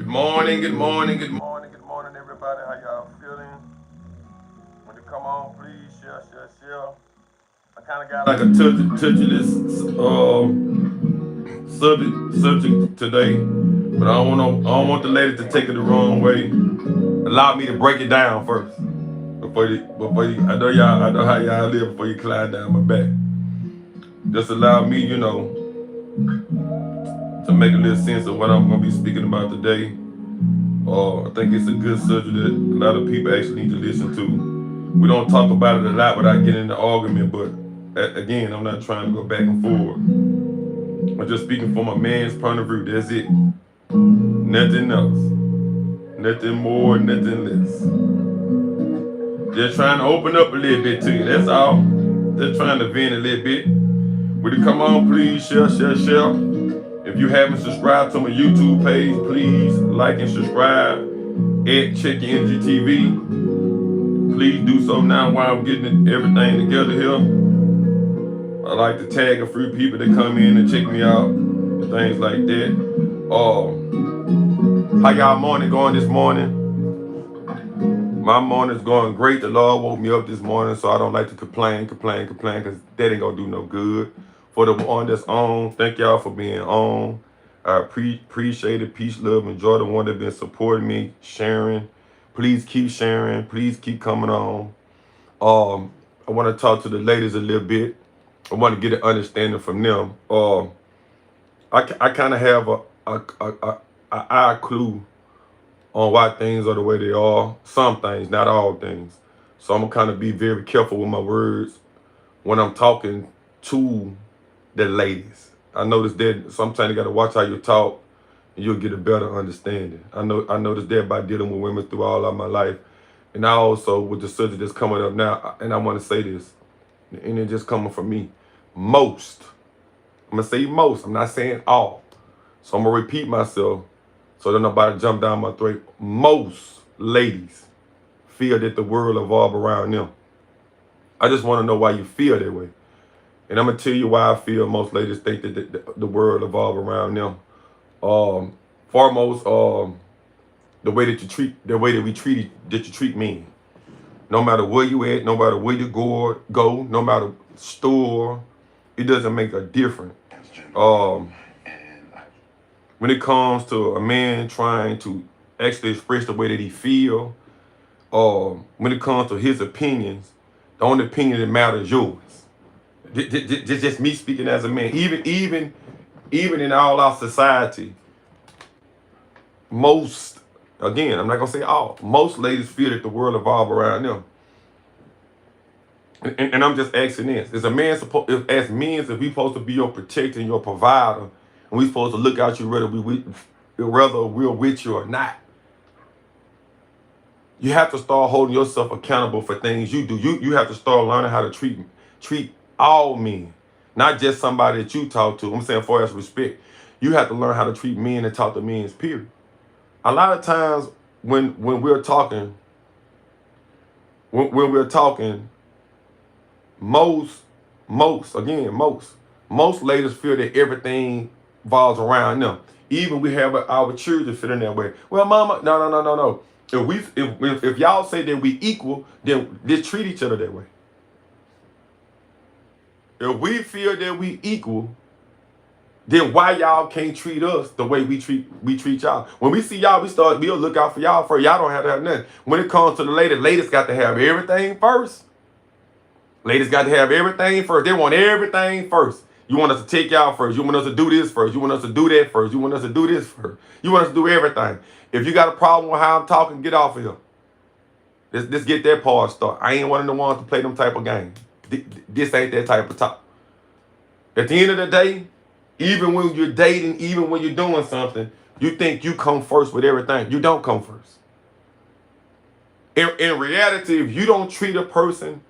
Good morning, everybody. How y'all feeling? When you come on, please share. I kind of got like a touchy this subject today, but I don't want the lady to take it the wrong way. Allow me to break it down first before you. I know how y'all live before you climb down my back. Just allow me, to make a little sense of what I'm gonna be speaking about today. I think it's a good subject that a lot of people actually need to listen to. We don't talk about it a lot without getting in the argument, but again, I'm not trying to go back and forth. I'm just speaking from a man's point of view. That's it. Nothing else. Nothing more, nothing less. Just trying to open up a little bit to you. That's all. Just trying to vent a little bit. Would you come on, please share. If you haven't subscribed to my YouTube page, please like and subscribe at Check Your Energy TV. Please do so now while I'm getting everything together here. I like to tag a few people that come in and check me out and things like that. How y'all morning going this morning? My morning's going great. The Lord woke me up this morning, so I don't like to complain, because that ain't gonna do no good. For the one that's on, thank y'all for being on. I appreciate it. Peace, love, and joy. The one that been supporting me, sharing. Please keep sharing. Please keep coming on. I want to talk to the ladies a little bit. I want to get an understanding from them. I kind of have a eye clue on why things are the way they are. Some things, not all things. So I'm gonna kind of be very careful with my words when I'm talking to the ladies. I noticed that sometimes you gotta watch how you talk, and you'll get a better understanding. I noticed that by dealing with women through all of my life, and I also with the subject that's coming up now. And I want to say this, and it just coming from me. Most, I'm gonna say most. I'm not saying all. So I'm gonna repeat myself so that nobody jump down my throat. Most ladies feel that the world revolves around them. I just want to know why you feel that way. And I'm going to tell you why I feel most ladies think that the world revolves around them. Foremost, the way that you treat men. No matter where you at, no matter where you go, no matter store, it doesn't make a difference. Um, when it comes to a man trying to actually express the way that he feel, when it comes to his opinions, the only opinion that matters is yours. Just me speaking as a man. Even in all our society, most, again, I'm not gonna say all, most ladies feel that the world revolves around them. And I'm just asking this: is a man supposed, as men, if we supposed to be your protector and your provider, and we supposed to look out you whether we're with you or not? You have to start holding yourself accountable for things you do. You have to start learning how to treat all men, not just somebody that you talk to. I'm saying for as respect. You have to learn how to treat men and talk to men, period. A lot of times when we're talking, when we're talking, most ladies feel that everything revolves around them. Even we have our children feeling that way. Well, mama, no. If y'all say that we equal, then let's treat each other that way. If we feel that we equal, then why y'all can't treat us the way we treat y'all? When we see y'all, we'll look out for y'all first. Y'all don't have to have nothing. When it comes to the ladies got to have everything first. Ladies got to have everything first. They want everything first. You want us to take y'all first. You want us to do this first. You want us to do that first. You want us to do this first. You want us to do everything. If you got a problem with how I'm talking, get off of here. Let's get that part started. I ain't one of the ones to play them type of games. This ain't that type of talk. At the end of the day, even when you're dating, even when you're doing something, you think you come first with everything. You don't come first. In reality, if you don't treat a person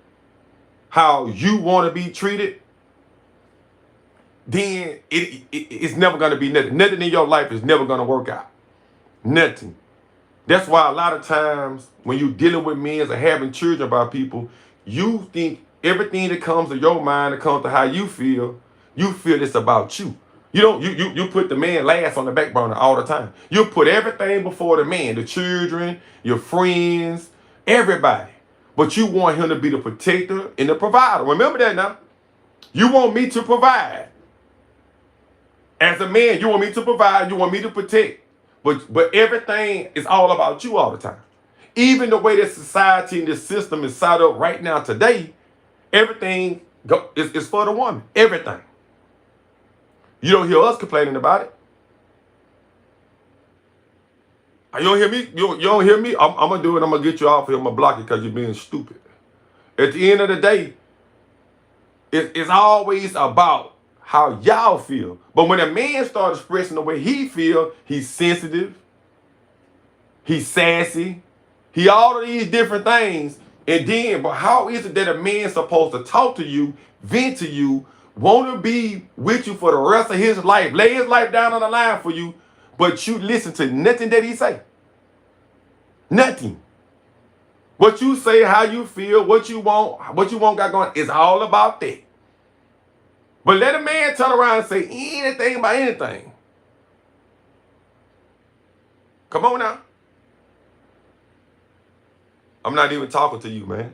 how you want to be treated, then it's never going to be nothing. Nothing in your life is never going to work out. Nothing. That's why a lot of times when you're dealing with men or having children by people, you think everything that comes to your mind, that comes to how you feel it's about you. You don't you put the man last on the back burner all the time. You put everything before the man, the children, your friends, everybody. But you want him to be the protector and the provider. Remember that now. You want me to provide. As a man, you want me to provide, you want me to protect. But everything is all about you all the time. Even the way that society and this system is set up right now today, everything is for the woman. Everything. You don't hear us complaining about it. You don't hear me? You don't hear me? I'm going to do it. I'm going to get you off here. I'm going to block it because you're being stupid. At the end of the day, it's always about how y'all feel. But when a man starts expressing the way he feel, he's sensitive, he's sassy, he all of these different things. And then, but how is it that a man's supposed to talk to you, vent to you, want to be with you for the rest of his life, lay his life down on the line for you, but you listen to nothing that he say? Nothing. What you say, how you feel, what you want got going, it's all about that. But let a man turn around and say anything about anything. Come on now. I'm not even talking to you, man.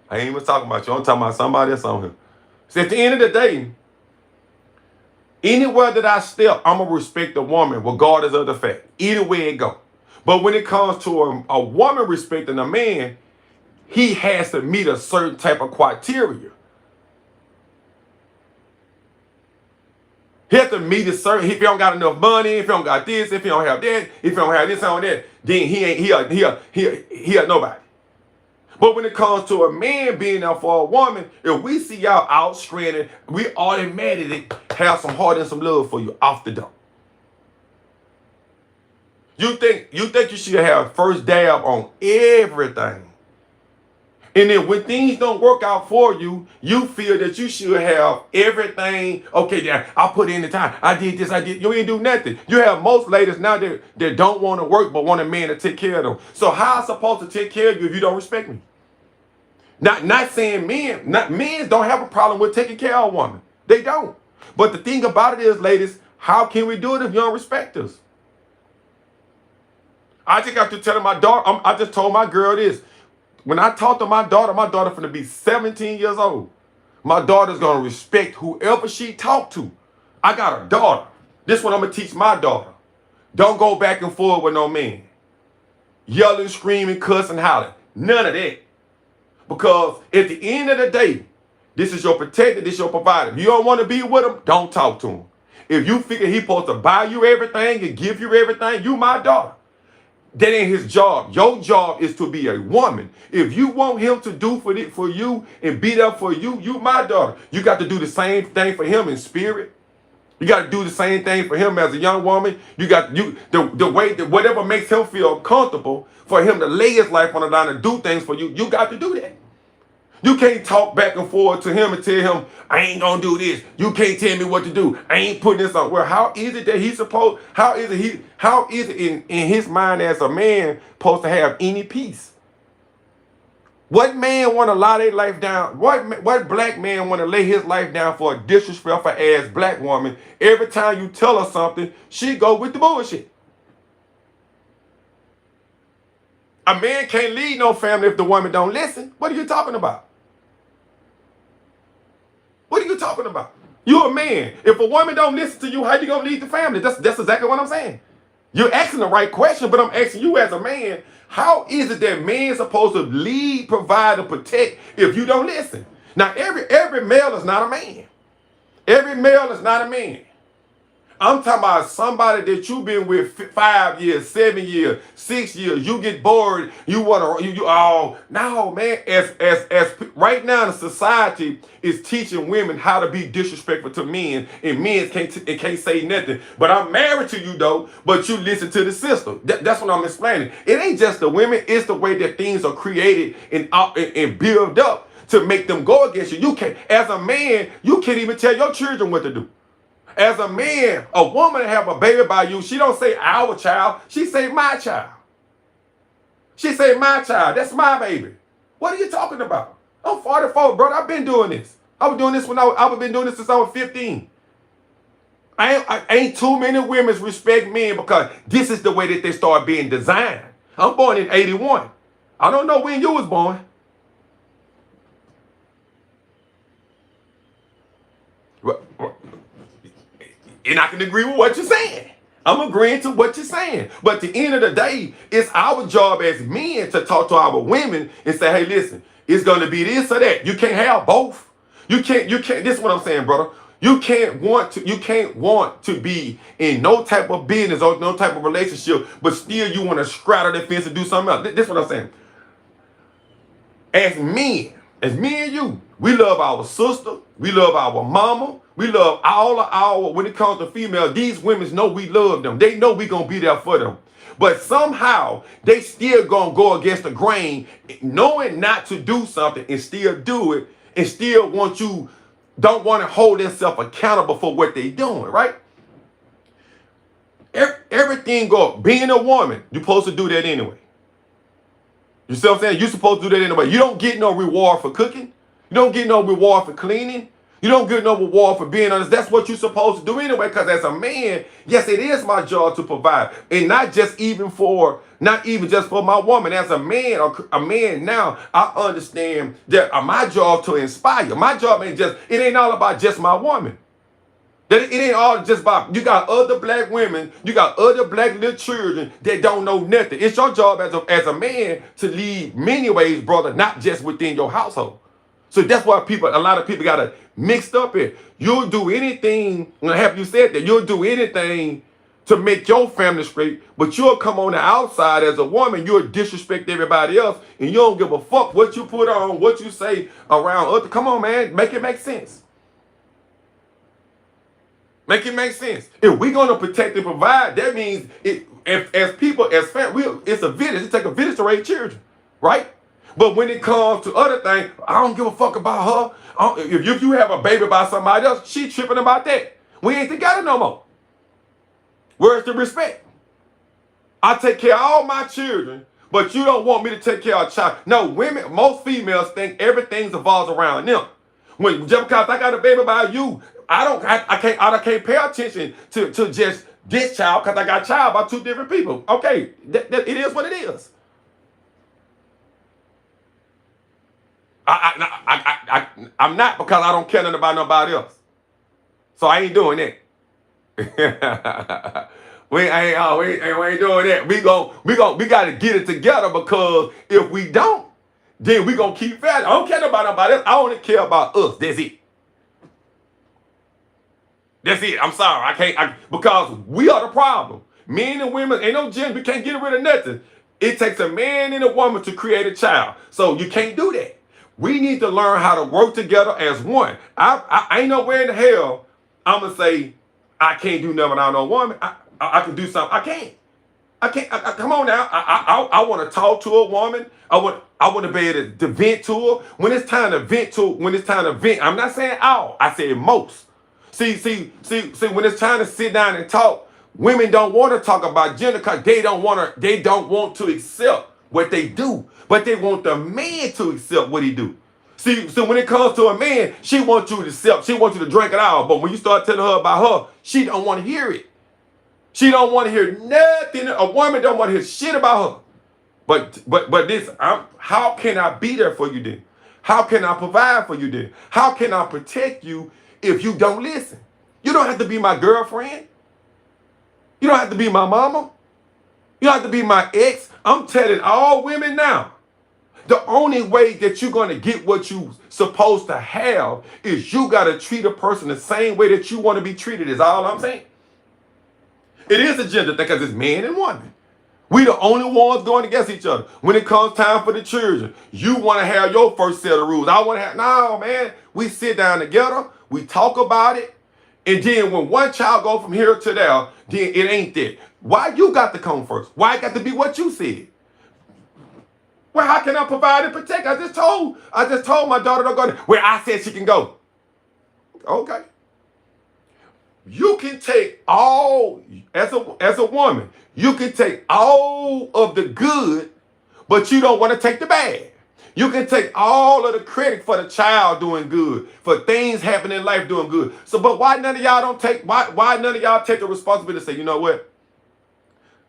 I ain't even talking about you. I'm talking about somebody else on here. So at the end of the day, anywhere that I step, I'm going to respect the woman regardless of the fact. Either way it go. But when it comes to a woman respecting a man, he has to meet a certain type of criteria. He has to meet a certain, if he don't got enough money, if he don't got this, if he don't have that, if he don't have this on that, then he a nobody. But when it comes to a man being there for a woman, if we see y'all out stranded, we automatically have some heart and some love for you off the dump. You think you should have first dab on everything. And then when things don't work out for you, you feel that you should have everything. Okay, yeah, I put in the time. I did this, I did. You ain't do nothing. You have most ladies now that don't want to work but want a man to take care of them. So how am I supposed to take care of you if you don't respect me? Not saying men don't have a problem with taking care of a woman. They don't. But the thing about it is, ladies, how can we do it if you don't respect us? I just got to tell my daughter, I just told my girl this. When I talk to my daughter finna be 17 years old. My daughter's gonna respect whoever she talk to. I got a daughter. This one I'm gonna teach my daughter. Don't go back and forth with no man. Yelling, screaming, cussing, hollering. None of that. Because at the end of the day, this is your protector, this is your provider. If you don't want to be with him, don't talk to him. If you figure he's supposed to buy you everything and give you everything, you my daughter. That ain't his job. Your job is to be a woman. If you want him to do for you and be there for you, you my daughter. You got to do the same thing for him in spirit. You got to do the same thing for him as a young woman. You got the way that whatever makes him feel comfortable for him to lay his life on the line and do things for you. You got to do that. You can't talk back and forth to him and tell him, I ain't gonna do this. You can't tell me what to do. I ain't putting this on. Well, how is it that he's supposed, how is it in his mind as a man supposed to have any peace? What man want to lie their life down? What black man want to lay his life down for a disrespectful ass black woman? Every time you tell her something, she go with the bullshit. A man can't lead no family if the woman don't listen. What are you talking about? What are you talking about? You're a man. If a woman don't listen to you, how you gonna lead the family? That's exactly what I'm saying. You're asking the right question, but I'm asking you as a man, how is it that man's supposed to lead, provide, and protect if you don't listen? Now, every male is not a man. Every male is not a man. I'm talking about somebody that you've been with 5 years, 7 years, 6 years. You get bored. You want to, oh, no, man. As right now, the society is teaching women how to be disrespectful to men, and men can't say nothing. But I'm married to you, though, but you listen to the system. That's what I'm explaining. It ain't just the women. It's the way that things are created and built up to make them go against you. You can't, as a man, you can't even tell your children what to do. As a man, a woman have a baby by you, she don't say our child, she say my child. She say my child, that's my baby. What are you talking about? I'm 44, brother, I've been doing this. I was doing this when I've been doing this since I was 15. I ain't too many women respect men because this is the way that they start being designed. I'm born in 81. I don't know when you was born. And I can agree with what you're saying. I'm agreeing to what you're saying. But at the end of the day, it's our job as men to talk to our women and say, hey, listen, it's going to be this or that. You can't have both. You can't, this is what I'm saying, brother. You can't want to be in no type of business or no type of relationship, but still you want to straddle the fence and do something else. This is what I'm saying. As me and you, we love our sister, we love our mama, we love all of our, when it comes to female, these women know we love them. They know we gonna be there for them. But somehow, they still gonna go against the grain, knowing not to do something and still do it, and still don't want to hold themselves accountable for what they doing, right? Everything being a woman, you're supposed to do that anyway. You see what I'm saying? You're supposed to do that anyway. You don't get no reward for cooking. You don't get no reward for cleaning. You don't get no reward for being honest. That's what you're supposed to do anyway, because as a man, yes, it is my job to provide. And not even just for my woman. As a man now, I understand that my job to inspire. My job it ain't all about just my woman. That it ain't all just about, you got other black women, you got other black little children that don't know nothing. It's your job as a man to lead many ways, brother, not just within your household. So that's why a lot of people got it mixed up here. You'll do anything, and have you said that, you'll do anything to make your family straight, but you'll come on the outside as a woman, you'll disrespect everybody else, and you don't give a fuck what you put on, what you say around other. Come on, man, make it make sense. Make it make sense. If we're going to protect and provide, that means as people, as family, it's a village. It takes a village to raise children, right? But when it comes to other things, I don't give a fuck about her. If you have a baby by somebody else, she tripping about that. We ain't together no more. Where's the respect? I take care of all my children, but you don't want me to take care of a child. No, most females think everything evolves around them. Just because I got a baby by you, I can't pay attention to just this child because I got a child by two different people. Okay, it is what it is. I'm not, because I don't care nothing about nobody else. So I ain't doing that. we ain't doing that. We got to get it together, because if we don't, then we gonna keep fast. I don't care about nobody else. I only care about us. That's it. That's it. I'm sorry. Because we are the problem. Men and women, ain't no gender. We can't get rid of nothing. It takes a man and a woman to create a child. So you can't do that. We need to learn how to work together as one. I ain't nowhere in the hell I'm going to say I can't do nothing without no woman. I can do something. I can't. Come on now. I want to talk to a woman. I want to be able to vent to her. When it's time to vent, I'm not saying all. I said most. See, when it's time to sit down and talk, women don't want to talk about gender because they don't want to accept what they do, but they want the man to accept what he do. See, so when it comes to a man, she wants you to accept, she wants you to drink it all, but when you start telling her about her, she don't want to hear it. She don't want to hear nothing. A woman don't want to hear shit about her. But this, how can I be there for you then? How can I provide for you then? How can I protect you if you don't listen? You don't have to be my girlfriend. You don't have to be my mama. You don't have to be my ex. I'm telling all women now, the only way that you're going to get what you're supposed to have is you got to treat a person the same way that you want to be treated, is all I'm saying. It is a gender thing because it's man and woman. We the only ones going against each other. When it comes time for the children, you want to have your first set of rules. I want to have, no, man. We sit down together, we talk about it, and then when one child go from here to there, then it ain't that. Why you got to come first? Why it got to be what you said? Well, how can I provide and protect? I just told my daughter to go where I said she can go. Okay. You can take all, as a woman, you can take all of the good, but you don't want to take the bad. You can take all of the credit for the child doing good, for things happening in life doing good. So, but why none of y'all don't take, why none of y'all take the responsibility to say, you know what?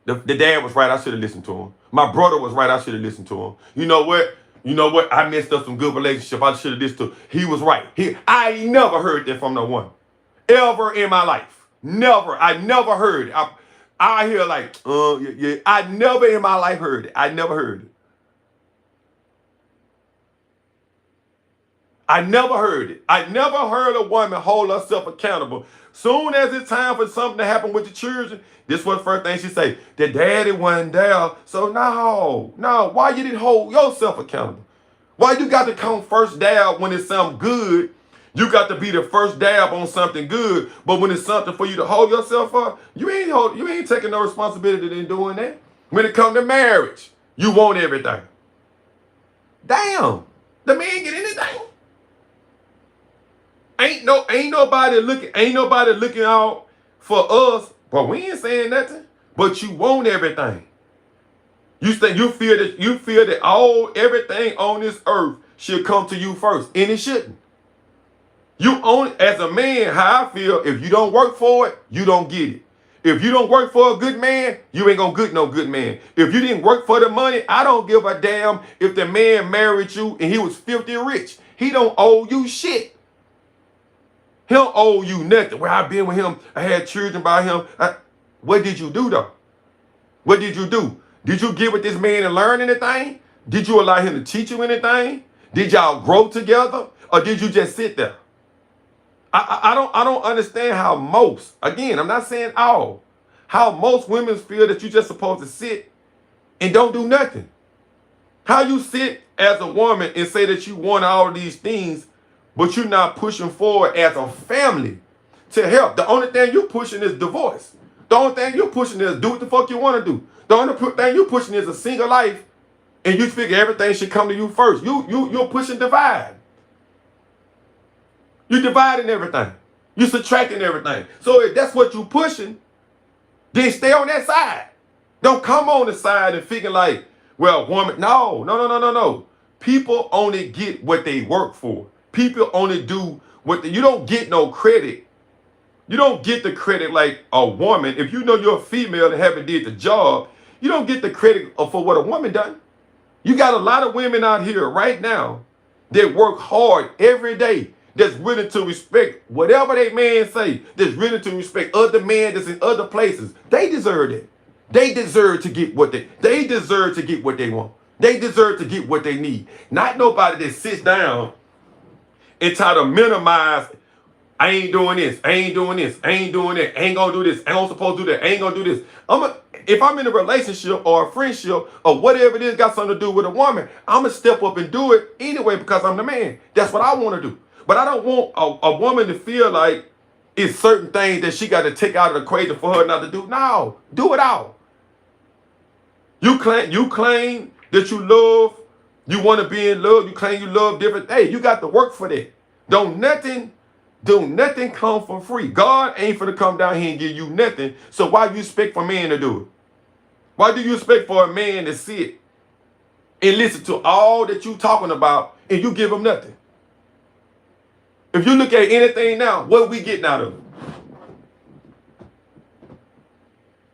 The dad was right, I should have listened to him. My brother was right, I should have listened to him. You know what? You know what? I messed up some good relationship. I should have listened to him. He was right. I ain't never heard that from no one. Ever in my life. Never. I never heard it. I hear like, yeah. I never in my life heard it. I never heard it. I never heard it. I never heard a woman hold herself accountable. Soon as it's time for something to happen with the children, this was the first thing she say. The daddy wasn't there. So no. Why you didn't hold yourself accountable? Why you got to come first dab when it's something good? You got to be the first dab on something good, but when it's something for you to hold yourself up, you ain't taking no responsibility in doing that. When it comes to marriage, you want everything. Damn, the man get anything. Ain't nobody looking out for us, but we ain't saying nothing. But you want everything. You feel that everything on this earth should come to you first, and it shouldn't. You own it as a man. How I feel, if you don't work for it, you don't get it. If you don't work for a good man, you ain't gonna get no good man. If you didn't work for the money, I don't give a damn if the man married you and he was filthy rich. He don't owe you shit. He don't owe you nothing. Well, I've been with him. I had children by him. What did you do, though? What did you do? Did you get with this man and learn anything? Did you allow him to teach you anything? Did y'all grow together? Or did you just sit there? I don't understand how most, again, I'm not saying all, how most women feel that you're just supposed to sit and don't do nothing. How you sit as a woman and say that you want all of these things, but you're not pushing forward as a family to help. The only thing you're pushing is divorce. The only thing you're pushing is do what the fuck you want to do. The only thing you're pushing is a single life, and you figure everything should come to you first. You're pushing divide. You're dividing everything. You're subtracting everything. So if that's what you're pushing, then stay on that side. Don't come on the side and figure like, well, woman, no. People only get what they work for. People only do you don't get no credit. You don't get the credit like a woman. If you know you're a female and haven't did the job, you don't get the credit for what a woman done. You got a lot of women out here right now that work hard every day, that's willing to respect whatever they man say, that's willing to respect other men that's in other places. They deserve it. They deserve to get what they deserve to get what they want. They deserve to get what they need. Not nobody that sits down and try to minimize, I ain't doing this, I ain't doing this, I ain't doing that, I ain't gonna do this, I ain't supposed to do that, I ain't gonna do this. If I'm in a relationship or a friendship or whatever it is got something to do with a woman, I'm gonna step up and do it anyway because I'm the man. That's what I want to do. But I don't want a woman to feel like it's certain things that she got to take out of the equation for her not to do. No, do it all. You claim that you love, you want to be in love, you claim you love different things. You got to work for that. Don't nothing come for free. God ain't finna come down here and give you nothing. So why you expect for a man to do it? Why do you expect for a man to sit and listen to all that you talking about and you give him nothing? If you look at anything now, what are we getting out of it?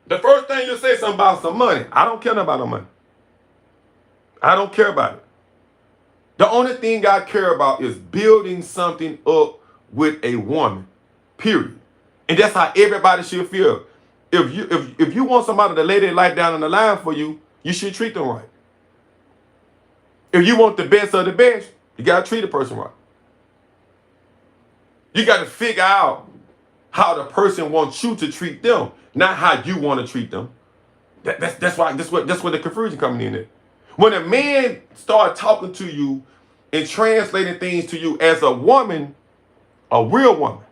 The first thing you say something about some money. I don't care about no money. I don't care about it. The only thing I care about is building something up with a woman, period. And that's how everybody should feel. If you want somebody to lay their life down on the line for you, you should treat them right. If you want the best of the best, you got to treat a person right. You got to figure out how the person wants you to treat them, not how you want to treat them. That's where the confusion coming in there. When a man start talking to you and translating things to you as a woman, a real woman,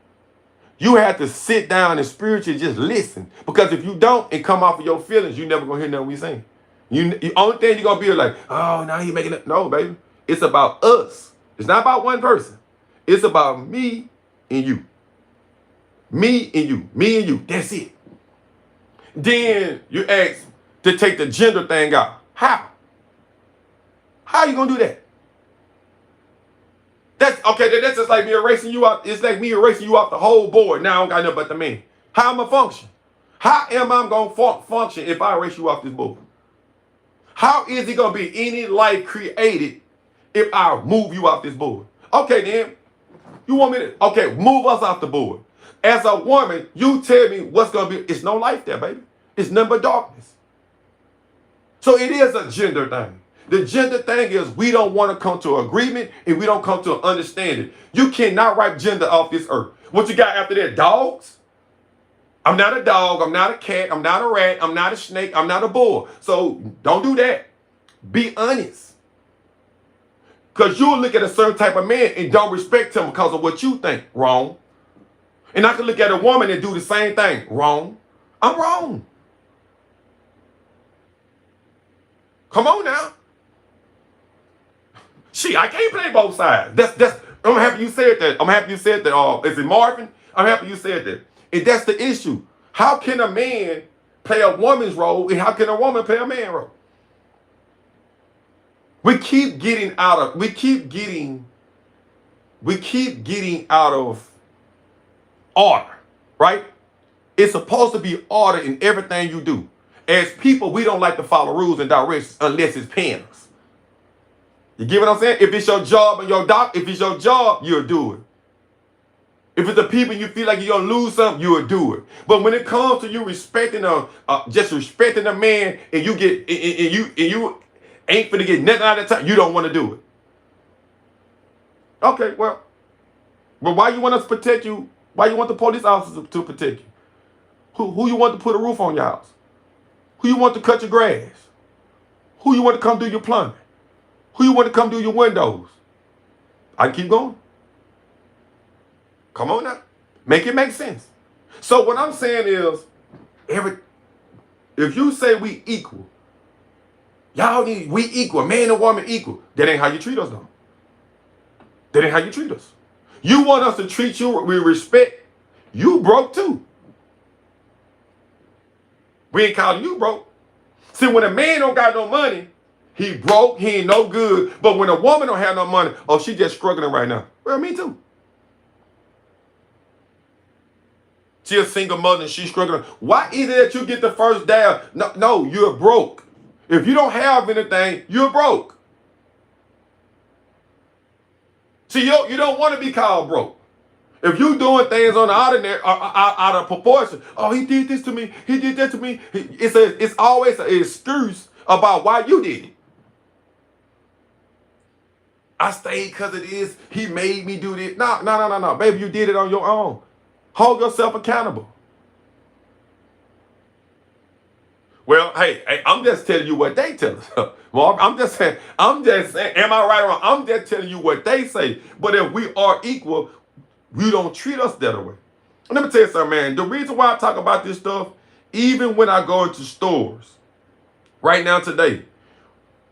you have to sit down and spiritually just listen. Because if you don't and come off of your feelings, you never gonna hear nothing we saying. The only thing you're gonna be like, oh, now you making it. No, baby. It's about us. It's not about one person. It's about me and you. Me and you. Me and you. That's it. Then you ask to take the gender thing out. How? How are you gonna do that? That's okay. That's just like me erasing you out. It's like me erasing you off the whole board. Now I don't got nothing but the man. How am I function? How am I going to function if I erase you off this board? How is it going to be any life created if I move you off this board? Okay, then. You want me to, okay, move us off the board. As a woman, you tell me what's going to be. It's no life there, baby. It's nothing but darkness. So it is a gender thing. The gender thing is we don't want to come to agreement and we don't come to an understanding. You cannot wipe gender off this earth. What you got after that? Dogs? I'm not a dog. I'm not a cat. I'm not a rat. I'm not a snake. I'm not a bull. So don't do that. Be honest. Because you'll look at a certain type of man and don't respect him because of what you think. Wrong. And I can look at a woman and do the same thing. Wrong. I'm wrong. Come on now. I can't play both sides. That's. I'm happy you said that. I'm happy you said that. Is it Marvin? I'm happy you said that. And that's the issue. How can a man play a woman's role and how can a woman play a man's role? We keep getting out of order, right? It's supposed to be order in everything you do. As people, we don't like to follow rules and directions unless it's paying us. You get what I'm saying? If it's your job and if it's your job, you'll do it. If it's the people you feel like you're gonna lose something, you'll do it. But when it comes to you respecting just respecting a man, and you get and you ain't finna get nothing out of the time, you don't want to do it. Okay, well, but why you want us to protect you? Why you want the police officers to protect you? Who you want to put a roof on your house? Who you want to cut your grass? Who you want to come do your plumbing? Who you want to come do your windows? I keep going. Come on now. Make it make sense. So what I'm saying is, if you say we equal, we equal, man and woman equal, that ain't how you treat us though. That ain't how you treat us. You want us to treat you with respect. You broke too. We ain't calling you broke. See, when a man don't got no money, he broke, he ain't no good. But when a woman don't have no money, she just struggling right now. Well, me too. She a single mother and she's struggling. Why is it that you get the first down? No, you're broke. If you don't have anything, you're broke. See, you don't want to be called broke. If you doing things on the ordinary, out of proportion, he did this to me, he did that to me. It's always an excuse about why you did it. I stayed because it is. He made me do this. No. Baby, you did it on your own. Hold yourself accountable. Well, hey, I'm just telling you what they tell us. Well, I'm just saying, am I right or wrong? I'm just telling you what they say. But if we are equal, we don't treat us that way. Let me tell you something, man. The reason why I talk about this stuff, even when I go into stores, right now today,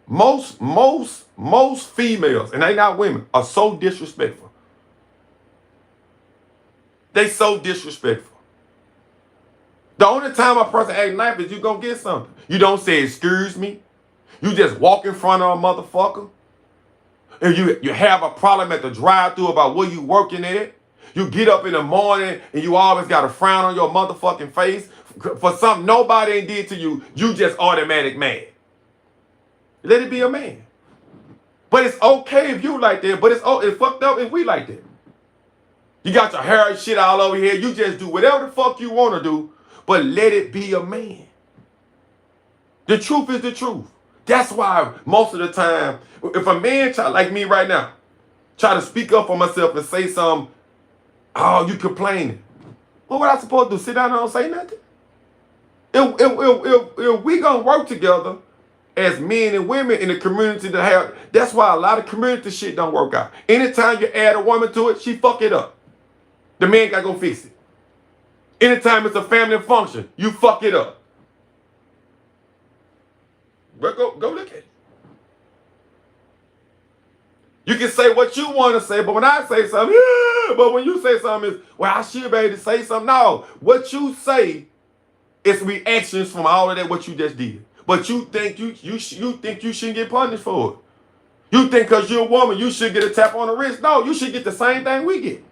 most females, and they not women, are so disrespectful. They so disrespectful. The only time a person act nice is you gonna get something. You don't say excuse me. You just walk in front of a motherfucker. And you have a problem at the drive-thru about where you working at. You get up in the morning and you always got a frown on your motherfucking face for something nobody ain't did to you. You just automatic mad. Let it be a man. But it's okay if you like that. But it's fucked up if we like that. You got your hair and shit all over here. You just do whatever the fuck you want to do, but let it be a man. The truth is the truth. That's why most of the time, if a man like me right now, try to speak up for myself and say something, you complaining. What I supposed to do? Sit down and don't say nothing? If we gonna work together as men and women in the community that's why a lot of community shit don't work out. Anytime you add a woman to it, she fuck it up. The man gotta go fix it. Anytime it's a family function, you fuck it up. But go look at it. You can say what you want to say, but when I say something, but when you say something, I should be able to say something. No, what you say is reactions from all of that what you just did. But you think you think you shouldn't get punished for it. You think because you're a woman, you should get a tap on the wrist. No, you should get the same thing we get.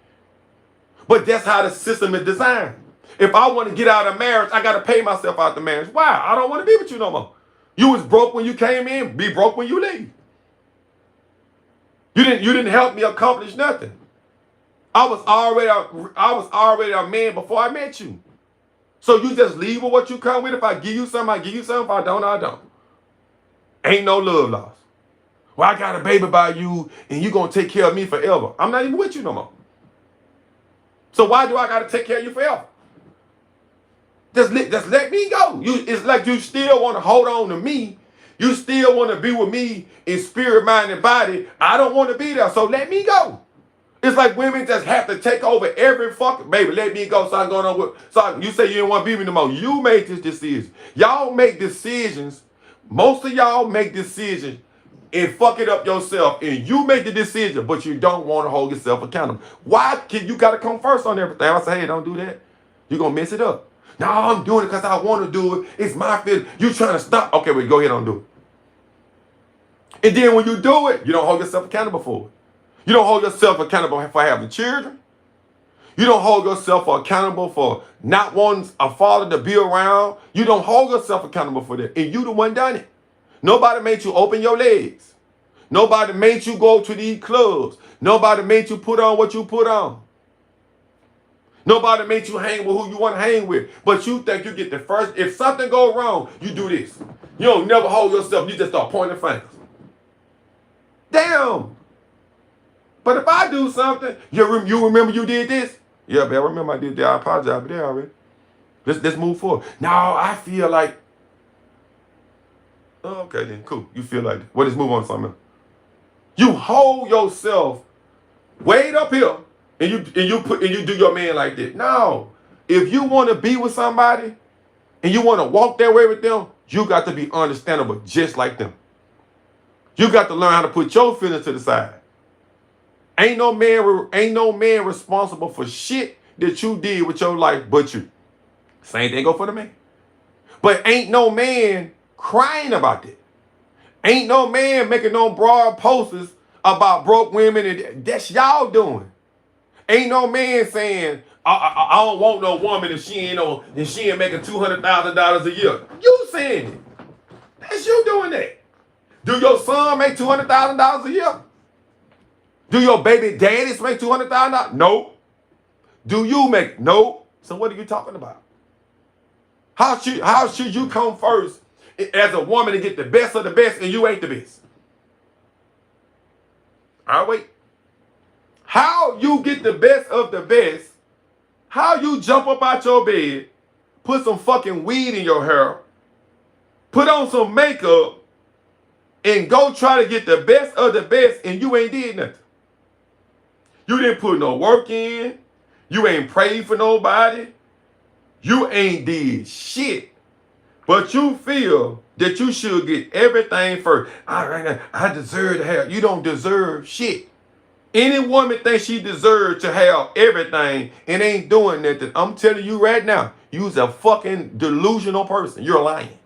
But that's how the system is designed. If I want to get out of marriage, I got to pay myself out the marriage. Why? I don't want to be with you no more. You was broke when you came in, be broke when you leave. You didn't help me accomplish nothing. I was already a man before I met you. So you just leave with what you come with. If I give you something, I give you something. If I don't, I don't. Ain't no love lost. Well, I got a baby by you, and you gonna take care of me forever. I'm not even with you no more. So why do I gotta take care of you forever? Just let me go. It's like you still want to hold on to me. You still want to be with me in spirit, mind, and body. I don't want to be there, so let me go. It's like women just have to take over every fucking baby. Let me go. So I'm going on with. So you say you don't want to be with me no more. You make this decision. Y'all make decisions. Most of y'all make decisions and fuck it up yourself. And you make the decision, but you don't want to hold yourself accountable. Why? You got to come first on everything. I say, hey, don't do that. You're going to mess it up. No, I'm doing it because I want to do it. It's my feeling. You trying to stop. Okay, well, go ahead and do it. And then when you do it, you don't hold yourself accountable for it. You don't hold yourself accountable for having children. You don't hold yourself accountable for not wanting a father to be around. You don't hold yourself accountable for that. And you the one done it. Nobody made you open your legs. Nobody made you go to these clubs. Nobody made you put on what you put on. Nobody made you hang with who you want to hang with. But you think you get the first. If something go wrong, you do this. You don't never hold yourself. You just start pointing fingers. Damn. But if I do something, you remember you did this? Yeah, babe, I remember I did that. I apologize for that already. Let's move forward. Now I feel like, okay then, cool. You feel like, well, let's move on to something else. You hold yourself way up here, and you do your man like this. No, if you want to be with somebody, and you want to walk that way with them, you got to be understandable just like them. You got to learn how to put your feelings to the side. Ain't no man responsible for shit that you did with your life but you. Same thing go for the man. But ain't no man crying about that. Ain't no man making no broad posters about broke women, and that's y'all doing. Ain't no man saying, I don't want no woman if she ain't making $200,000 a year. You saying it. That's you doing that. Do your son make $200,000 a year? Do your baby daddies make $200,000? No. Do you make? No. So what are you talking about? How should you come first as a woman and get the best of the best and you ain't the best? All right, wait. How you get the best of the best? How you jump up out your bed, put some fucking weed in your hair, put on some makeup, and go try to get the best of the best and you ain't did nothing? You didn't put no work in. You ain't prayed for nobody. You ain't did shit. But you feel that you should get everything first. I deserve to have. You don't deserve shit. Any woman thinks she deserves to have everything and ain't doing nothing. I'm telling you right now, you's a fucking delusional person. You're lying.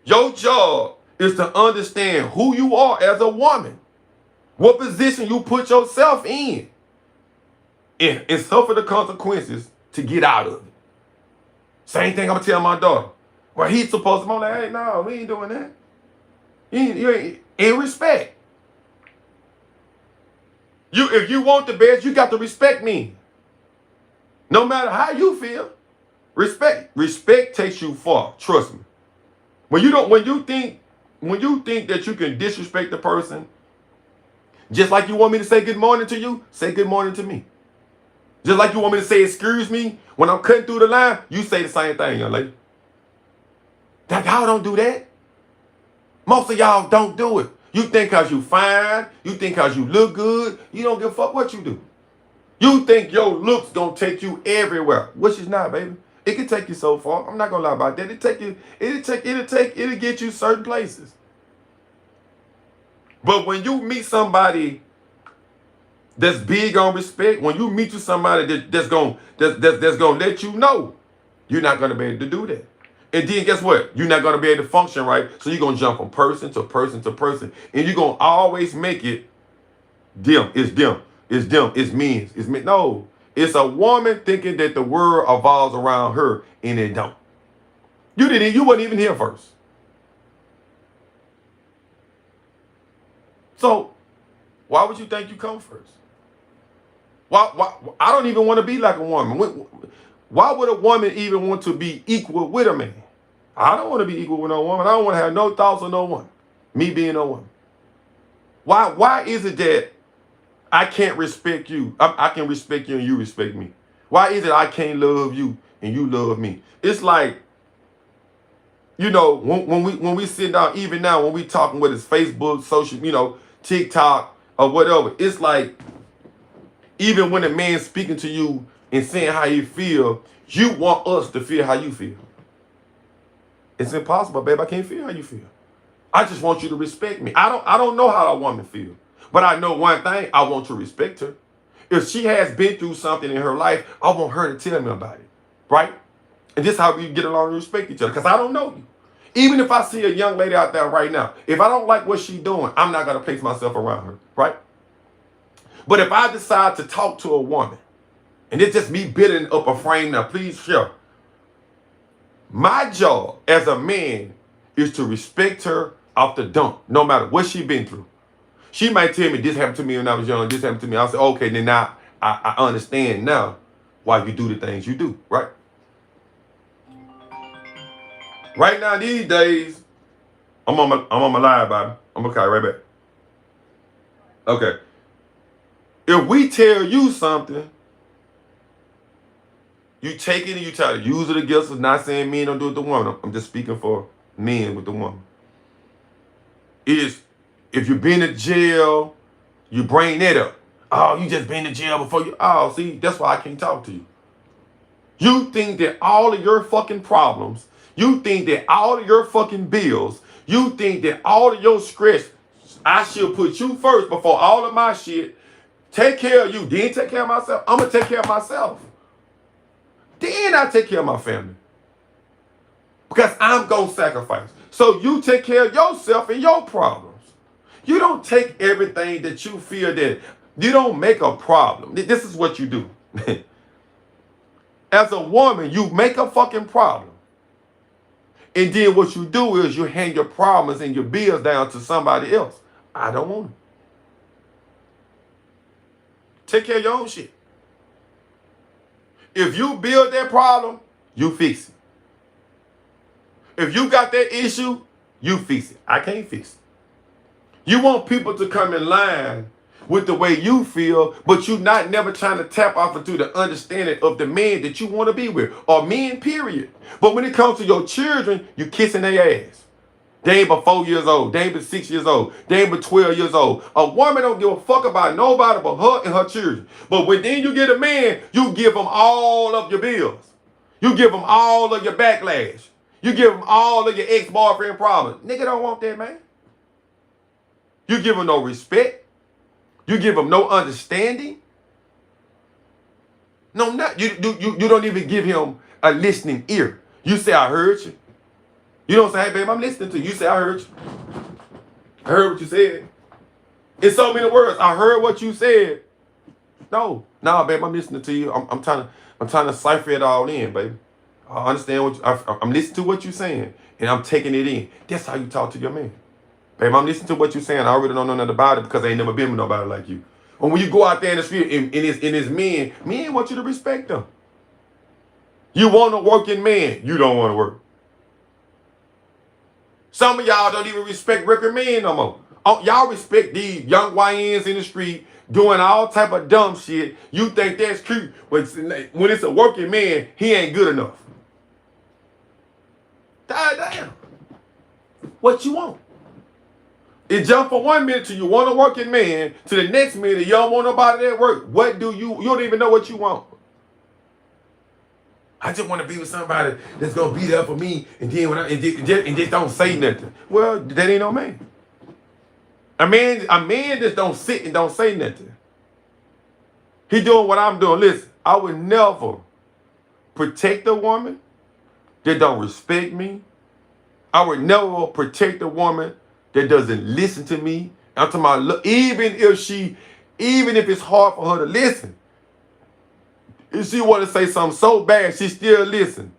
Your job is to understand who you are as a woman. What position you put yourself in. And suffer the consequences to get out of it. Same thing I'm gonna tell my daughter. Well, he's supposed to be like, hey, no, we ain't doing that. You ain't, in respect. If you want the best, you got to respect me. No matter how you feel. Respect takes you far. Trust me. When you think that you can disrespect the person, just like you want me to say good morning to you, say good morning to me. Just like you want me to say excuse me when I'm cutting through the line, you say the same thing, young lady. Y'all don't do that. Most of y'all don't do it. You think because you fine, you think because you look good, you don't give a fuck what you do. You think your looks gonna take you everywhere, which is not, baby. It can take you so far. I'm not gonna lie about that. It'll get you certain places. But when you meet somebody that's big on respect, when you meet somebody that's gonna let you know, you're not gonna be able to do that. And then guess what? You're not going to be able to function right. So you're going to jump from person to person to person. And you're going to always make it them. It's them. It's them. It's me. It's me. No. It's a woman thinking that the world evolves around her and it don't. You wasn't even here first. So why would you think you come first? Why I don't even want to be like a woman. Why would a woman even want to be equal with a man? I don't want to be equal with no woman. I don't want to have no thoughts of no one. Me being a woman. Why is it that I can't respect you? I can respect you and you respect me. Why is it I can't love you and you love me? It's like, you know, when we sit down, even now, when we talking with it's Facebook, social, you know, TikTok or whatever, it's like, even when a man's speaking to you and saying how you feel, you want us to feel how you feel. It's impossible, babe. I can't feel how you feel. I just want you to respect me. I don't know how a woman feels, but I know one thing. I want to respect her. If she has been through something in her life, I want her to tell me about it, right? And this is how we get along and respect each other, because I don't know you. Even if I see a young lady out there right now, if I don't like what she's doing, I'm not going to place myself around her, right? But if I decide to talk to a woman, and it's just me building up a frame now, please share. My job as a man is to respect her off the dump, no matter what she's been through. She might tell me, this happened to me when I was young, this happened to me. I'll say, okay, then now I understand now why you do the things you do, right? Right now, these days, I'm on my live, Bobby. I'm gonna call right back. Okay. If we tell you something, you take it and you try to use it against us. Not saying men don't do it with the woman. I'm just speaking for men with the woman. Is if you've been to jail, you bring that up. Oh, you just been to jail before you. Oh, see, that's why I can't talk to you. You think that all of your fucking problems, you think that all of your fucking bills, you think that all of your stress, I should put you first before all of my shit. Take care of you, then take care of myself. I'm gonna take care of myself. Then I take care of my family. Because I'm gonna sacrifice. So you take care of yourself and your problems. You don't take everything that you feel that you don't make a problem. This is what you do. As a woman, you make a fucking problem. And then what you do is you hand your problems and your bills down to somebody else. I don't want it. Take care of your own shit. If you build that problem, you fix it. If you got that issue, you fix it. I can't fix it. You want people to come in line with the way you feel, but you not never trying to tap off into the understanding of the man that you want to be with, or men, period. But when it comes to your children, you kissing their ass. They ain't but 4 years old. They ain't but 6 years old. They ain't but 12 years old. A woman don't give a fuck about nobody but her and her children. But when then you get a man, you give them all of your bills. You give them all of your backlash. You give them all of your ex-boyfriend problems. Nigga don't want that, man. You give them no respect. You give them no understanding. No, not you don't even give him a listening ear. You say, I heard you. You don't say, hey, babe, I'm listening to you. You say, I heard you. I heard what you said. In so many words, I heard what you said. No, babe, I'm listening to you. I'm trying to cipher it all in, baby. I understand what I'm listening to what you're saying, and I'm taking it in. That's how you talk to your man. Babe, I'm listening to what you're saying. I already don't know nothing about it because I ain't never been with nobody like you. And when you go out there in the street and it's men want you to respect them. You want a working man. You don't want to work. Some of y'all don't even respect working men no more. Y'all respect these young YNs in the street doing all type of dumb shit. You think that's cute. But when it's a working man, he ain't good enough. Damn. What you want? It jump from 1 minute to you want a working man to the next minute you don't want nobody at work. What do you don't even know what you want. I just want to be with somebody that's gonna be there for me, and then and just don't say nothing. Well, that ain't no man. A man just don't sit and don't say nothing. He doing what I'm doing. Listen, I would never protect a woman, that don't respect me. I would never protect a woman that doesn't listen to me. I'm talking about, even if it's hard for her to listen, if she want to say something so bad, she still listen.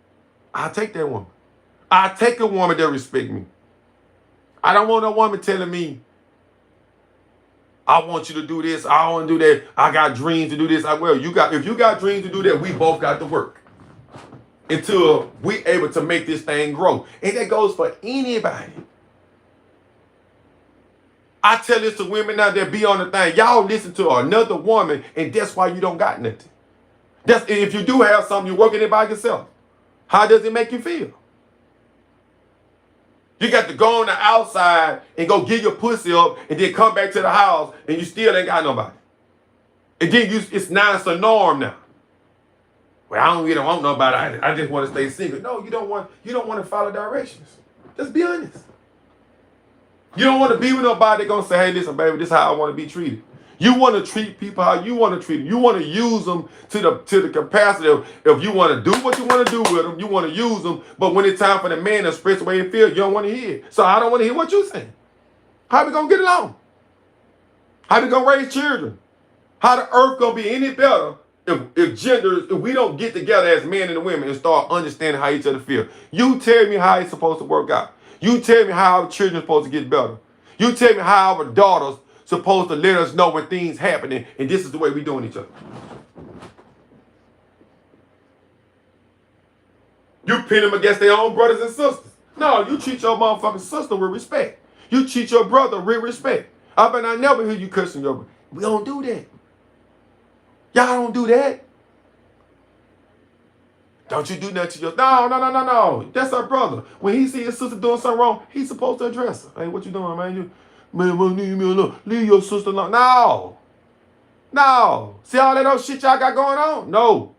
I take that woman. I take a woman that respect me. I don't want a woman telling me, I want you to do this, I want to do that, I got dreams to do this. If you got dreams to do that, we both got to work until we able to make this thing grow. And that goes for anybody. I tell this to women out there, be on the thing. Y'all listen to another woman, and that's why you don't got nothing. That's if you do have something, you're working it by yourself. How does it make you feel? You got to go on the outside and go get your pussy up and then come back to the house and you still ain't got nobody. And then it's the norm now. Well, I don't really want nobody. I just want to stay single. No, you don't want to follow directions. Just be honest. You don't want to be with nobody that's gonna say, hey, listen, baby, this is how I want to be treated. You want to treat people how you want to treat them. You want to use them to the capacity of, if you want to do what you want to do with them, you want to use them. But when it's time for the man to express the way he feels, you don't want to hear it. So I don't want to hear what you're saying. How we gonna get along? How we gonna raise children? How the earth gonna be any better if we don't get together as men and women and start understanding how each other feel? You tell me how it's supposed to work out. You tell me how our children are supposed to get better. You tell me how our daughters supposed to let us know when things happening, and this is the way we doing each other. You pin them against their own brothers and sisters. No, you treat your motherfucking sister with respect. You treat your brother with respect. I never hear you cursing your brother. We don't do that. Y'all don't do that. Don't you do nothing to your... No. That's our brother. When he see his sister doing something wrong, he's supposed to address her. Hey, what you doing, man? Leave me alone. Leave your sister alone. No. See all that other shit y'all got going on? No.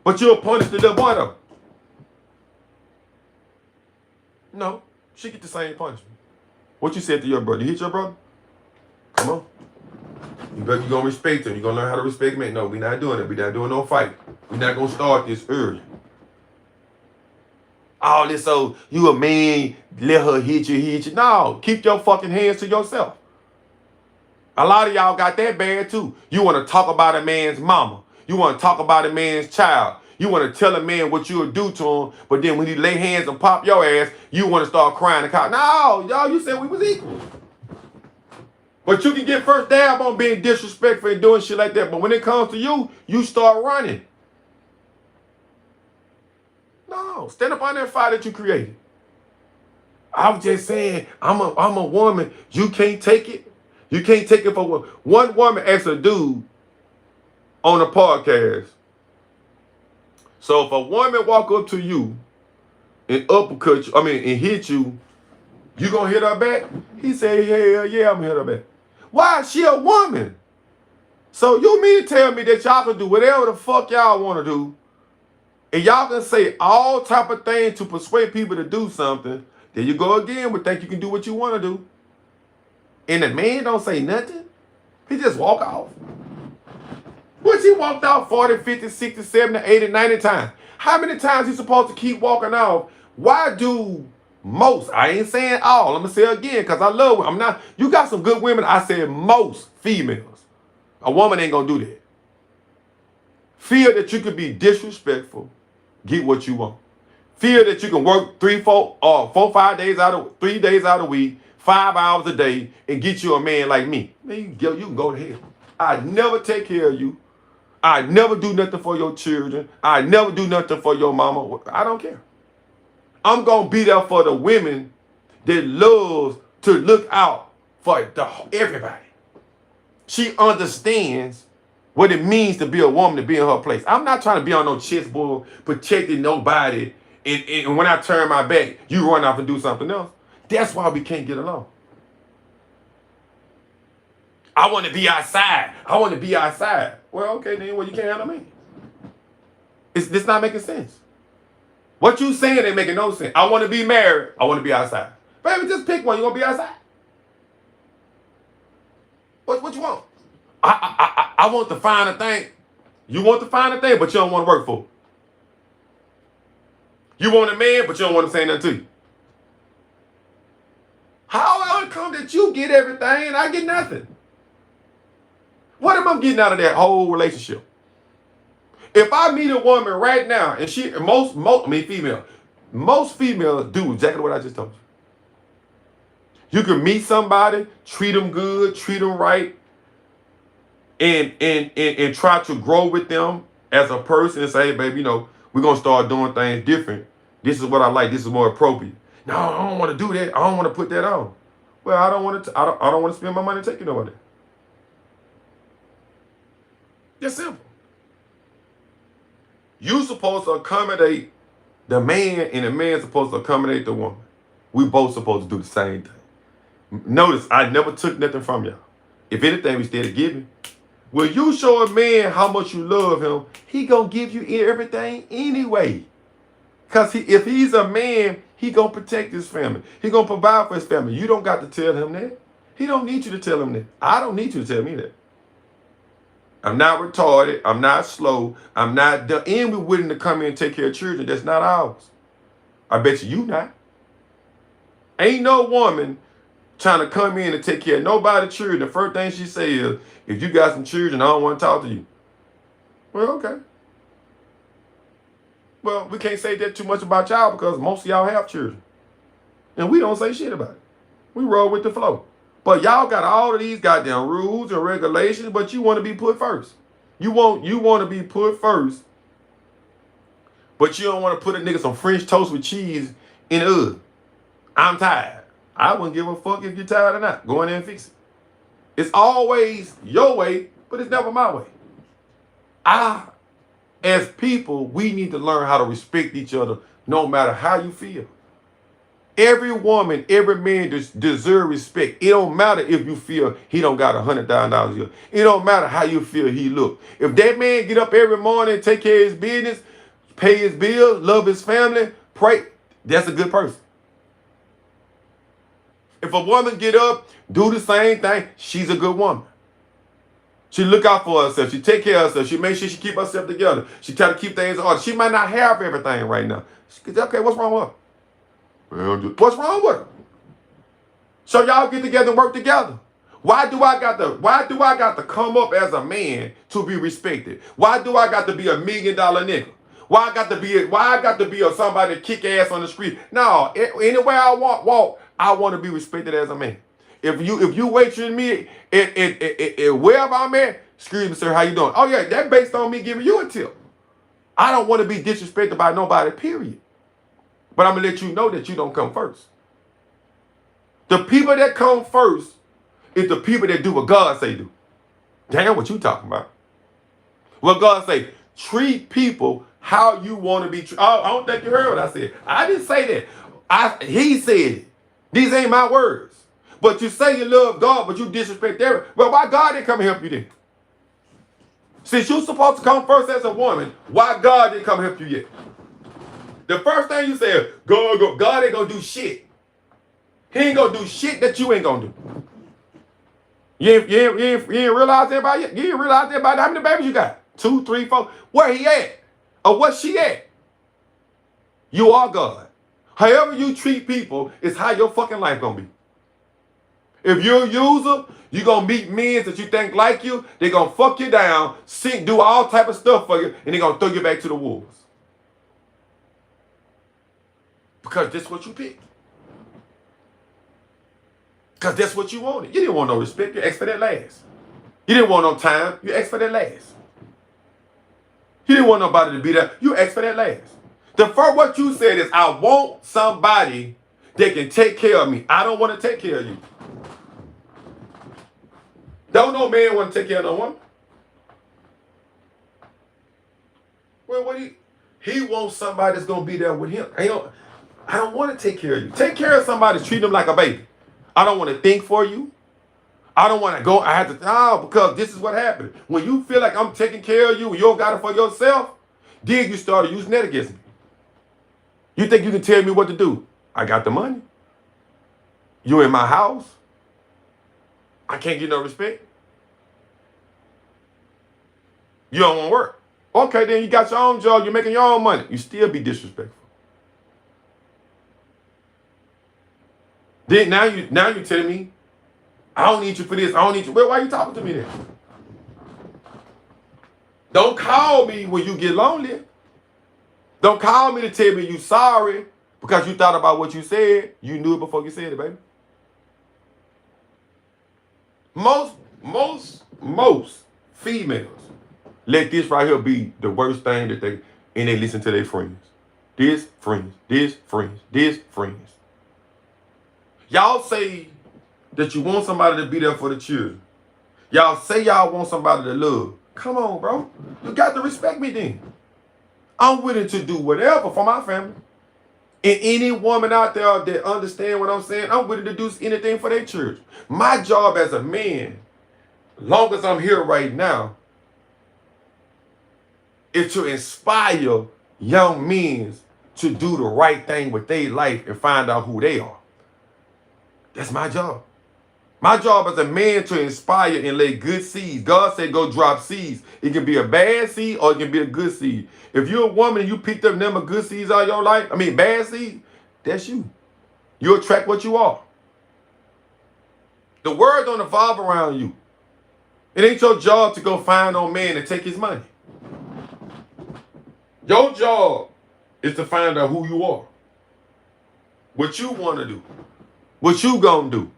But you'll punish the little boy, though. No. She get the same punishment. What you said to your brother? You hit your brother? Come on. You gonna respect him. You gonna learn how to respect me. No, we not doing it. We not doing no fight. We not gonna start this early. All this, so you a man, let her hit you. No, keep your fucking hands to yourself. A lot of y'all got that bad too. You want to talk about a man's mama. You want to talk about a man's child. You want to tell a man what you'll do to him, but then when he lay hands and pop your ass, you want to start crying and crying. No, y'all, you said we was equal. But you can get first dab on being disrespectful and doing shit like that. But when it comes to you, you start running. No, stand up on that fire that you created. I was just saying, I'm a woman. You can't take it. You can't take it for one woman asked a dude on a podcast. So if a woman walk up to you and uppercut you, and hit you, you gonna hit her back? He said, hell yeah, I'm gonna hit her back. Why? She a woman. So you mean to tell me that y'all can do whatever the fuck y'all want to do, and y'all can say all type of things to persuade people to do something. There you go again, but think you can do what you want to do. And the man don't say nothing. He just walk off. Which he walked out 40, 50, 60, 70, 80, 90 times. How many times he supposed to keep walking off? Why do most, I ain't saying all, I'm going to say it again because I love women. You got some good women. I said most females. A woman ain't going to do that. Feel that you could be disrespectful, get what you want. Feel that you can work 3 or 5 days out of 3 days out of the week, 5 hours a day, and get you a man like me. Man, you can go to hell. I never take care of you. I never do nothing for your children. I never do nothing for your mama. I don't care. I'm going to be there for the women that loves to look out for everybody. She understands what it means to be a woman, to be in her place. I'm not trying to be on no chessboard protecting nobody. And when I turn my back, you run off and do something else. That's why we can't get along. I want to be outside. Well, okay, then. Well, you can't handle me. It's not making sense. What you saying ain't making no sense. I want to be married. I want to be outside. Baby, just pick one. You want to be outside? What you want? I want the finer thing. You want the finer thing, but you don't want to work for it. You want a man, but you don't want him saying nothing to you. How it come that you get everything and I get nothing? What am I getting out of that whole relationship? If I meet a woman right now and most females do exactly what I just told you. You can meet somebody, treat them good, treat them right, and try to grow with them as a person and say, hey, baby, we're gonna start doing things different. This is what I like. This is more appropriate. No, I don't want to do that. I don't want to put that on. Well, I don't want to. I don't want to spend my money taking over there. It's simple. You supposed to accommodate the man, and the man's supposed to accommodate the woman. We both supposed to do the same thing. Notice, I never took nothing from y'all. If anything, we started giving. When you show a man how much you love him, he gonna give you everything anyway. Because if he's a man, he gonna protect his family. He gonna provide for his family. You don't got to tell him that. He don't need you to tell him that. I don't need you to tell me that. I'm not retarded. I'm not slow. I'm not dumb. And we're willing to come in and take care of children. That's not ours. I bet you not. Ain't no woman trying to come in and take care of nobody's children. The first thing she say is, if you got some children, I don't want to talk to you. Well, okay. Well, we can't say that too much about y'all because most of y'all have children. And we don't say shit about it. We roll with the flow. But y'all got all of these goddamn rules and regulations, but you want to be put first. You want to be put first, but you don't want to put a nigga some French toast with cheese in the oven. I'm tired. I wouldn't give a fuck if you're tired or not. Go in there and fix it. It's always your way, but it's never my way. As people, we need to learn how to respect each other no matter how you feel. Every woman, every man deserve respect. It don't matter if you feel he don't got $100,000 a year. It don't matter how you feel he look. If that man get up every morning, take care of his business, pay his bills, love his family, pray, that's a good person. If a woman get up, do the same thing, she's a good woman. She look out for herself. She take care of herself. She make sure she keep herself together. She try to keep things in order. She might not have everything right now. Okay, what's wrong with her? Well, what's wrong with her? So y'all get together and work together. Why do I got to come up as a man to be respected? Why do I got to be $1 million nigga? Why I got to be somebody that kick ass on the street? No, anywhere I walk, I want to be respected as a man. If you waiting me at wherever I'm at, excuse me, sir, how you doing? Oh yeah, that's based on me giving you a tip. I don't want to be disrespected by nobody, period. But I'm going to let you know that you don't come first. The people that come first is the people that do what God say do. Damn, what you talking about? What God say, treat people how you want to be treated. I don't think you heard what I said. I didn't say that. He said it. These ain't my words. But you say you love God, but you disrespect everyone. Well, why God didn't come and help you then? Since you're supposed to come first as a woman, why God didn't come help you yet? The first thing you said, God ain't gonna do shit. He ain't gonna do shit that you ain't gonna do. You ain't realize that about yet? You ain't realize that about how many babies you got? 2, 3, 4. Where he at? Or where she at? You are God. However you treat people is how your fucking life gonna be. If you're a user, you're gonna meet men that you think like you, they're gonna fuck you down, do all type of stuff for you, and they're gonna throw you back to the wolves. Because that's what you picked. Because that's what you wanted. You didn't want no respect. You asked for that last. You didn't want no time. You asked for that last. You didn't want nobody to be there. You asked for that last. The first what you said is, I want somebody that can take care of me. I don't want to take care of you. Don't no man want to take care of no woman. Well, he wants somebody that's going to be there with him. I don't want to take care of you. Take care of somebody, treat them like a baby. I don't want to think for you. I don't want to go, because this is what happened. When you feel like I'm taking care of you and you don't got it for yourself, then you started using that against me. You think you can tell me what to do? I got the money. You in my house. I can't get no respect. You don't want to work. Okay, then you got your own job. You're making your own money. You still be disrespectful. Then now you telling me, I don't need you for this, I don't need you. Well, why you talking to me then? Don't call me when you get lonely. Don't call me to tell me you sorry because you thought about what you said. You knew it before you said it, baby. Most females let this right here be the worst thing that they listen to their friends. This friends. Y'all say that you want somebody to be there for the children. Y'all say y'all want somebody to love. Come on, bro. You got to respect me then. I'm willing to do whatever for my family. And any woman out there that understand what I'm saying, I'm willing to do anything for their children. My job as a man, long as I'm here right now, is to inspire young men to do the right thing with their life and find out who they are. That's my job. My job as a man to inspire and lay good seeds. God said go drop seeds. It can be a bad seed or it can be a good seed. If you're a woman and you picked up them good seeds all your life, bad seeds, that's you. You attract what you are. The world don't evolve around you. It ain't your job to go find no man and take his money. Your job is to find out who you are. What you want to do. What you gonna do.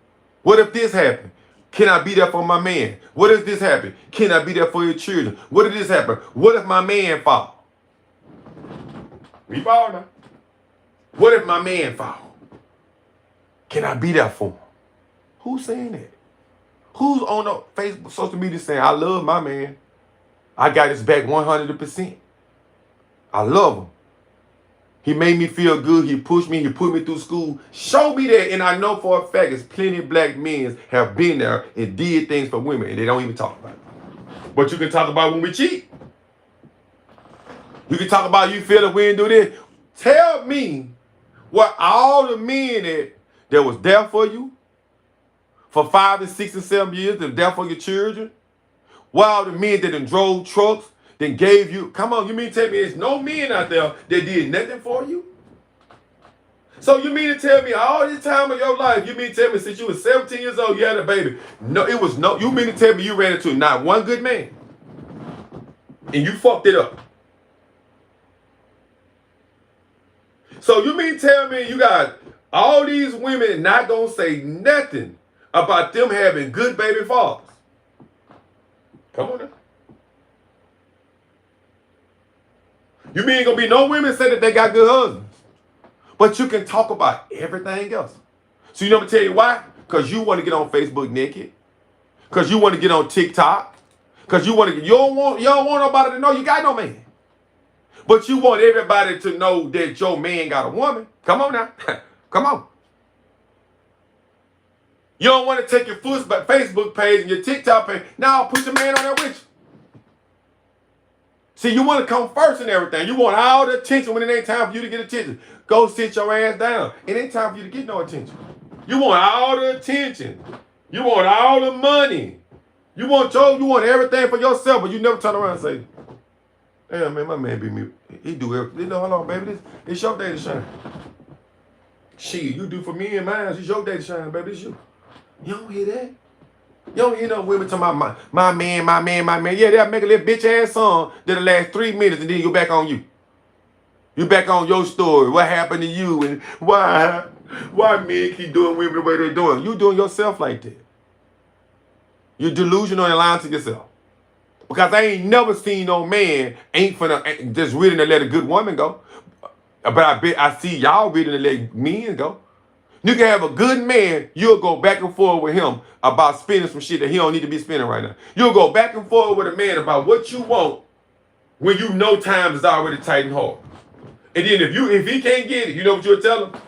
What if this happen? Can I be there for my man? What if this happen? Can I be there for your children? What if this happen? What if my man fall? We fall now. What if my man fall? Can I be there for him? Who's saying that? Who's on the Facebook, social media saying, I love my man. I got his back 100%. I love him. He made me feel good. He pushed me. He put me through school. Show me that. And I know for a fact there's plenty of black men have been there and did things for women and they don't even talk about it. But you can talk about when we cheat. You can talk about you feel that we didn't do this. Tell me what all the men that was there for you for 5 and 6 and 7 years, that was there for your children. What all the men that done drove trucks, then gave you, come on, you mean to tell me there's no men out there that did nothing for you? So you mean to tell me all this time of your life, you mean to tell me since you was 17 years old, you had a baby? No, you mean to tell me you ran into not one good man? And you fucked it up. So you mean to tell me you got all these women not gonna say nothing about them having good baby fathers? Come on now. You mean ain't gonna be no women say that they got good husbands? But you can talk about everything else. So you know what I'm tell you why? Because you want to get on Facebook naked. Because you want to get on TikTok. Because you don't want nobody to know you got no man. But you want everybody to know that your man got a woman. Come on now. Come on. You don't want to take your Facebook page and your TikTok page. Now put your man on there with you. See, you want to come first in everything. You want all the attention when it ain't time for you to get attention. Go sit your ass down. It ain't time for you to get no attention. You want all the attention. You want all the money. You want everything for yourself, but you never turn around and say, hey, man, my man beat me. He do everything. Hold on, baby. It's your day to shine. Shit, you do for me and mine. It's your day to shine, baby. It's you. You don't hear that? You don't hear no women talking about my man. Yeah, they'll make a little bitch ass song that'll last 3 minutes and then you back on you. You back on your story. What happened to you and why men keep doing women the way they're doing? You doing yourself like that. You're delusional and lying to yourself. Because I ain't never seen no man ain't just willing to let a good woman go. But I see y'all willing to let men go. You can have a good man, you'll go back and forth with him about spending some shit that he don't need to be spending right now. You'll go back and forth with a man about what you want when you know times is already tight and hard. And then if he can't get it, you know what you'll tell him?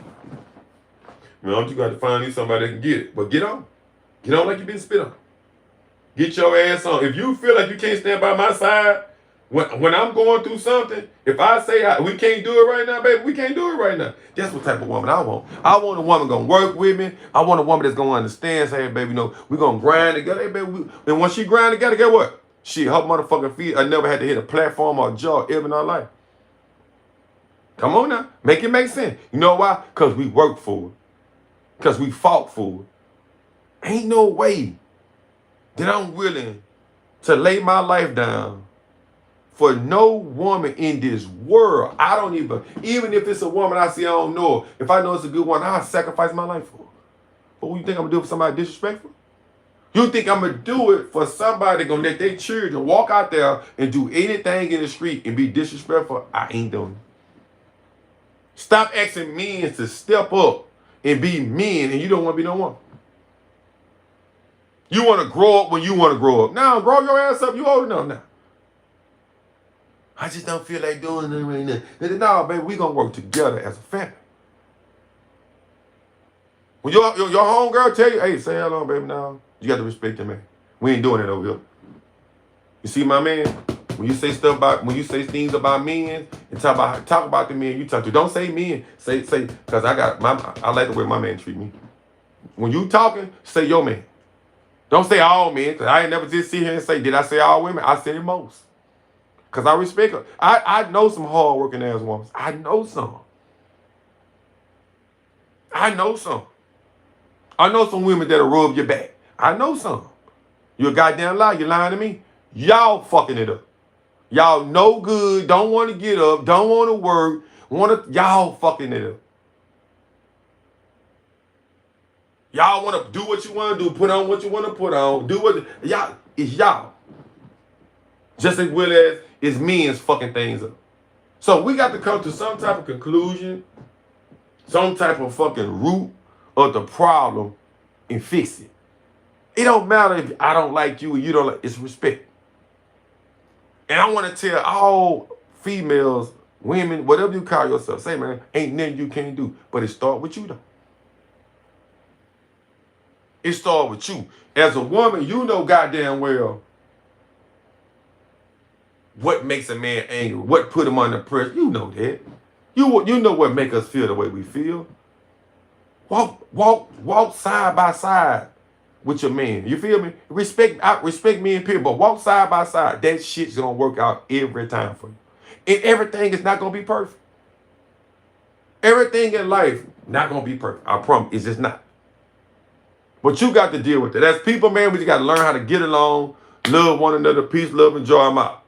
Man, you got to find you somebody that can get it. But get on. Get on like you've been spit on. Get your ass on. If you feel like you can't stand by my side, when I'm going through something, if I say we can't do it right now, baby, we can't do it right now. That's what type of woman I want. I want a woman gonna work with me. I want a woman that's gonna understand. Say, hey, baby, we're gonna grind together. Hey, baby, and once she grind together, get what? Her motherfucking feet. I never had to hit a platform or a jaw ever in our life. Come on now, make it make sense. You know why? Because we work for it. because we fought for it. Ain't no way that I'm willing to lay my life down for no woman in this world. I don't even if it's a woman I see I don't know her, if I know it's a good one, I'll sacrifice my life for her. But what you think I'm gonna do for somebody disrespectful? You think I'm gonna do it for somebody gonna let their children walk out there and do anything in the street and be disrespectful? I ain't doing it. Stop asking men to step up and be men, and you don't want to be no one. You want to grow up when you want to grow up. Now, grow your ass up. You old enough now. I just don't feel like doing it right now. No, baby, we gonna work together as a family. When your homegirl tell you, hey, say hello, baby, now, you got to respect your man. We ain't doing it over here. You see, my man, when you say things about men and talk about the men you talk to, don't say men. Say, because I like the way my man treat me. When you talking, say your man. Don't say all men, because I ain't never just sit here and say, did I say all women? I said most. Because I respect her. I know some hard-working ass women. I know some. I know some women that'll rub your back. I know some. You a goddamn lie. You lying to me? Y'all fucking it up. Y'all no good. Don't want to get up. Don't want to work. Y'all fucking it up. Y'all want to do what you want to do. Put on what you want to put on. Do what y'all. It's y'all. Just as well as it's men's fucking things up. So we got to come to some type of conclusion, some type of fucking root of the problem and fix it. It don't matter if I don't like you or you don't like, it's respect. And I want to tell all females, women, whatever you call yourself, say, man, ain't nothing you can't do. But it start with you, though. It start with you. As a woman, you know goddamn well what makes a man angry, what put him under pressure. You know that. You know what make us feel the way we feel. Walk side by side with your man. You feel me? Respect me and period, but walk side by side. That shit's gonna work out every time for you. And everything is not gonna be perfect. Everything in life not gonna be perfect. I promise. It's just not. But you got to deal with it. As people, man, we just got to learn how to get along, love one another, peace, love, and joy. I'm out.